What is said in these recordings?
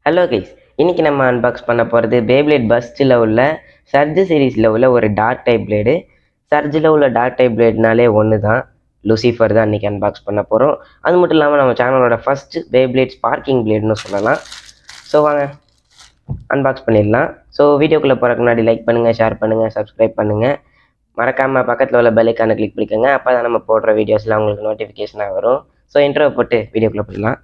Hello guys, இன்னைக்கு நம்ம unbox பண்ண போகிறது பேப்ளேட் பஸ்ட்டில் உள்ள சர்ஜ் சீரீஸில் உள்ள ஒரு டார்க் டைப் பிளேடு. சர்ஜில் உள்ள டார்க் டைப் பிளேட்னாலே ஒன்று தான், லூசிஃபர் தான் இன்றைக்கி அன்பாக்ஸ் பண்ண போகிறோம். அது மட்டும் இல்லாமல் நம்ம சேனலோட ஃபஸ்ட்டு பேப்ளேட் ஸ்பார்க்கிங் பிளேடுன்னு சொல்லலாம். ஸோ வாங்க அன்பாக்ஸ் பண்ணிடலாம். ஸோ வீடியோக்குள்ளே போகிறக்கு முன்னாடி லைக் பண்ணுங்கள், ஷேர் பண்ணுங்கள், சப்ஸ்கிரைப் பண்ணுங்கள். மறக்காமல் பக்கத்தில் உள்ள பெல் ஐக்கானை கிளிக் பண்ணிக்கோங்க. அப்போ தான் நம்ம போடுற வீடியோஸில் உங்களுக்கு நோட்டிஃபிகேஷனாக வரும். ஸோ இன்ட்ரோ போட்டு வீடியோக்குள்ளே போயிடலாம்.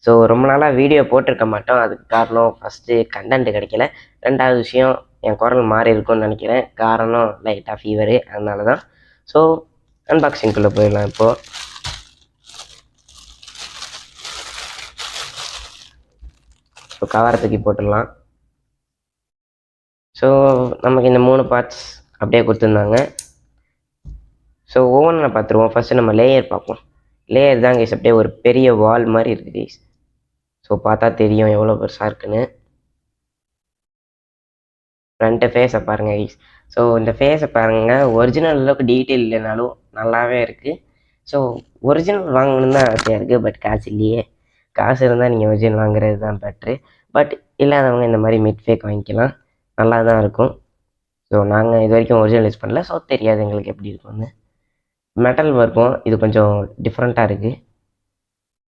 ஸோ ரொம்ப நாளாக வீடியோ போட்டிருக்க மாட்டோம். அதுக்கு காரணம் ஃபஸ்ட்டு கண்டென்ட் கிடைக்கல. ரெண்டாவது விஷயம் என் குரல் மாறி இருக்கும்னு நினைக்கிறேன். காரணம் லைட்டாக ஃபீவரு, அதனால தான். ஸோ அன்பாக்சிங்குள்ளே போயிடலாம். இப்போது கவரை தூக்கி போட்டுடலாம். ஸோ நமக்கு இந்த 3 பார்ட்ஸ் அப்படியே கொடுத்துருந்தாங்க. ஸோ ஒவ்வொன்றில் பார்த்துருவோம். ஃபஸ்ட்டு நம்ம லேயர் பார்ப்போம். லேயர் தான் கைஸ், அப்படியே ஒரு பெரிய வால் மாதிரி இருக்குது கைஸ். ஸோ பார்த்தா தெரியும் எவ்வளோ பெருசாக இருக்குன்னு. ஃப்ரண்ட்டு ஃபேஸை பாருங்கள் கைஸ். ஸோ இந்த ஃபேஸை பாருங்கள், ஒரிஜினல் அளவுக்கு டீட்டெயில் இல்லைனாலும் நல்லாவே இருக்குது. ஸோ ஒரிஜினல் வாங்கணுன்னு தான் ஆசையாக இருக்குது, பட் காசு இல்லையே. காசு இருந்தால் நீங்கள் ஒரிஜினல் வாங்குறது தான் பெட்ரு. பட் இல்லாதவங்க இந்த மாதிரி மிட் ஃபேக் வாங்கிக்கலாம், நல்லா தான் இருக்கும். ஸோ நாங்கள் இது வரைக்கும் ஒரிஜினல் யூஸ் பண்ணல, ஸோ தெரியாது எங்களுக்கு எப்படி இருக்கும்னு. மெட்டல் இருக்கும், இது கொஞ்சம் டிஃப்ரெண்ட்டாக இருக்குது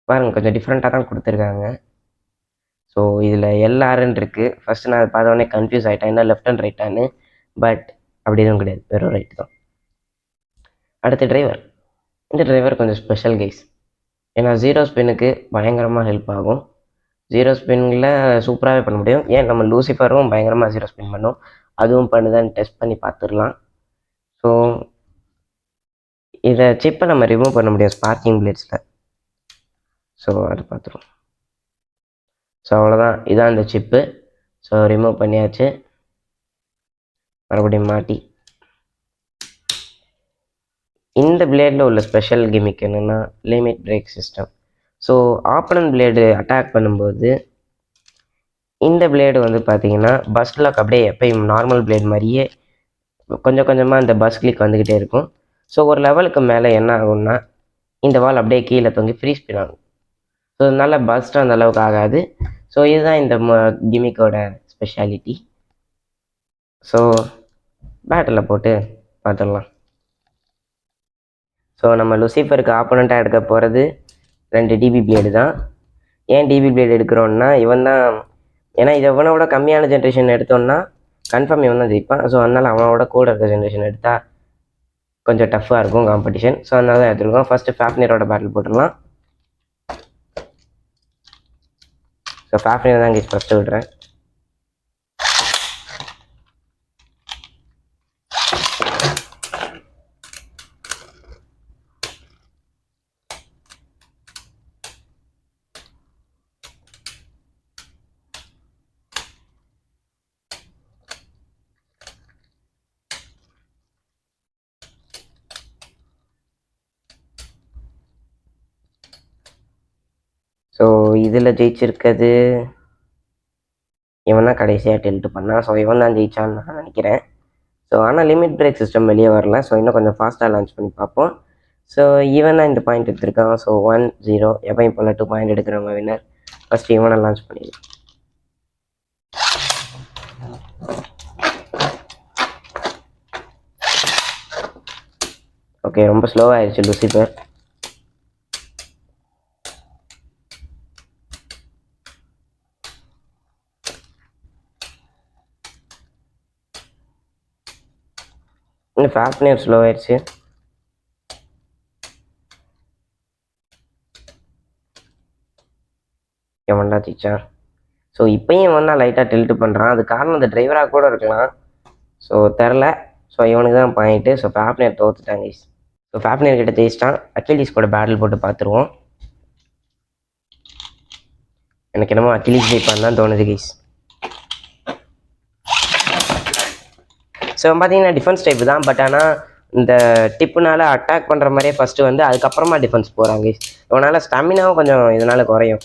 பாருங்கள், கொஞ்சம் டிஃப்ரெண்ட்டாக தான் கொடுத்துருக்காங்க. ஸோ இதில் எல்ஆர்ன்னு இருக்குது. ஃபஸ்ட்டு நான் அதை பார்த்தோன்னே கன்ஃபியூஸ் ஆகிட்டேன், என்ன லெஃப்ட் அண்ட் ரைட்டான்னு. பட் அப்படி எதுவும் கிடையாது, வெறும் ரைட்டு தான். அடுத்து டிரைவர். இந்த டிரைவர் கொஞ்சம் ஸ்பெஷல் கைஸ், ஏன்னா 0 ஸ்பின்னுக்கு பயங்கரமாக ஹெல்ப் ஆகும். 0 ஸ்பின்னில் சூப்பராகவே பண்ண முடியும். ஏன் நம்ம லூசிஃபரும் பயங்கரமாக 0 ஸ்பின் பண்ணும், அதுவும் பண்ணுதான்னு டெஸ்ட் பண்ணி பார்த்துடலாம். ஸோ இதை சிப்பை நம்ம ரிமூவ் பண்ண முடியும் ஸ்பார்க்கிங் பிளேட்ஸில். ஸோ அதை பார்த்துருவோம். ஸோ அவ்வளோதான், இதான் இந்த சிப்பு. ஸோ ரிமூவ் பண்ணியாச்சு. மறுபடியும் மாட்டி இந்த பிளேடில் உள்ள ஸ்பெஷல் கிமிக் என்னென்னா limit brake system. So opponent blade attack பண்ணும்போது இந்த பிளேடு வந்து பார்த்தீங்கன்னா பஸ் லாக் அப்படியே எப்பயும் நார்மல் பிளேடு மாதிரியே கொஞ்சம் கொஞ்சமாக இந்த பஸ் கிளிக் வந்துக்கிட்டே இருக்கும். ஸோ ஒரு லெவலுக்கு மேலே என்ன ஆகும்னா இந்த வால் அப்படியே கீழே தொங்கி ஃப்ரீ ஸ்பின் ஆகும். ஸோ அதனால பஸ்ட்டு அந்த அளவுக்கு ஆகாது. ஸோ இதுதான் இந்த கிமிக்கோட ஸ்பெஷாலிட்டி. ஸோ பேட்டில் போட்டு பார்த்துடலாம். ஸோ நம்ம லூசிஃபருக்கு ஆப்போனண்ட்டாக எடுக்க போகிறது 2 டிபி பிளேடு தான். ஏன் டிபி பிளேடு எடுக்கிறோன்னா இவன் தான், ஏன்னா இது இவனோட கம்மியான ஜென்ரேஷன் எடுத்தோன்னா கன்ஃபார்ம் இவன் தான் ஜெயிப்பான். ஸோ அதனால் அவனோட கூட இருக்க ஜென்ரேஷன் எடுத்தால் கொஞ்சம் டஃப்பாக இருக்கும் காம்படிஷன். ஸோ அதனால தான் எடுத்துருக்கோம். ஃபஸ்ட்டு ஃபாப்னியரோட பேட்டில் போட்டுடலாம். ஸோ ஃபாப்னியர் தான் இங்கே ஃபஸ்ட்டு விடுறேன். ஸோ இதில் ஜெயிச்சிருக்கிறது இவன் தான் கடைசியாக டெல்ட்டு பண்ணான். ஸோ இவன் தான் ஜெயிச்சான்னு நான் நினைக்கிறேன். ஸோ ஆனால் லிமிட் பிரேக் சிஸ்டம் வெளியே வரல. ஸோ இன்னும் கொஞ்சம் ஃபாஸ்ட்டாக லான்ச் பண்ணி பார்ப்போம். ஸோ இவன் தான் இந்த பாயிண்ட் எடுத்திருக்கான். ஸோ 1-0 எப்பயும் போல் 2 பாயிண்ட் எடுக்கிறவங்க வின்னர். ஃபஸ்ட்டு இவனை லான்ச் பண்ணிடலாம். ஓகே, ரொம்ப ஸ்லோவாக ஆயிடுச்சு லூசிஃபர். இன்னும் ஃபாப்னியர் ஸ்லோ ஆயிடுச்சு. எவன்டா ஜெயிச்சான். ஸோ இப்போயும் இவன் தான் லைட்டாக டெல்ட்டு பண்ணுறான். அது காரணம் அந்த டிரைவராக கூட இருக்கலாம். ஸோ தெரில. ஸோ இவனுக்கு தான் பாயிண்ட்டு. ஸோ ஃபாப்னியர் தோத்துட்டாங்க. ஸோ ஃபாப்னியர் கிட்ட ஜெயிச்சிட்டான். அக்கிலீஸ் கூட பேட்டில் போட்டு பார்த்துருவோம். எனக்கு என்னமோ அக்கிலீஸ் ஜெயிப்பான்னு தான் தோணுது கைஸ். ஸோ பார்த்தீங்கன்னா டிஃபென்ஸ் டைப் தான், பட் ஆனால் இந்த டிப்புனால அட்டாக் பண்ணுற மாதிரியே ஃபஸ்ட்டு வந்து அதுக்கப்புறமா டிஃபென்ஸ் போகிறாங்க. இவனால் ஸ்டாமினாவும் கொஞ்சம் இதனால் குறையும்.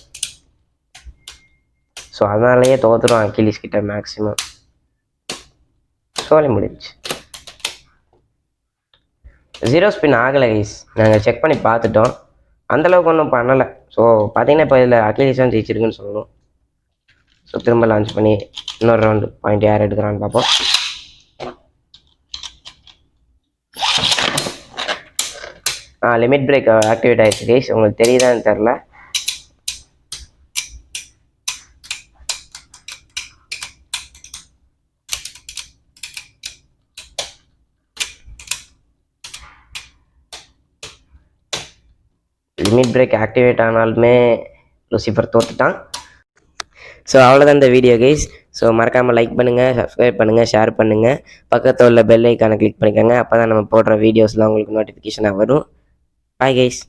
ஸோ அதனாலேயே தோற்றுரும் அக்கிலிஸ் கிட்ட மேக்ஸிமம். சோலி முடிஞ்சு 0 ஸ்பின் ஆகலை கைஸ். நாங்கள் செக் பண்ணி பார்த்துட்டோம், அந்தளவுக்கு ஒன்றும் பண்ணலை. ஸோ பார்த்தீங்கன்னா இப்போ இதில் அக்கிலிஸ் தான் ஜெயிச்சிருக்குன்னு சொல்லணும். ஸோ திரும்ப லான்ச் பண்ணி இன்னொரு ரவுண்டு பாயிண்ட் யார் எடுக்கிறான்னு பார்ப்போம். லிமிட் பிரேக் ஆக்டிவேட் ஆகிடுச்சு கைஸ். உங்களுக்கு தெரியுதான்னு தெரில. லிமிட் பிரேக் ஆக்டிவேட் ஆனாலுமே லூசிஃபர் தோற்றுட்டான். ஸோ அவ்வளோதான் இந்த வீடியோ கைஸ். ஸோ மறக்காமல் லைக் பண்ணுங்கள், சப்ஸ்கிரைப் பண்ணுங்கள், ஷேர் பண்ணுங்கள், பக்கத்தில் உள்ள பெல் ஐக்கானை கிளிக் பண்ணிக்கோங்க. அப்போ தான் நம்ம போடுற வீடியோஸ்லாம் உங்களுக்கு நோட்டிஃபிகேஷனாக வரும். Bye guys.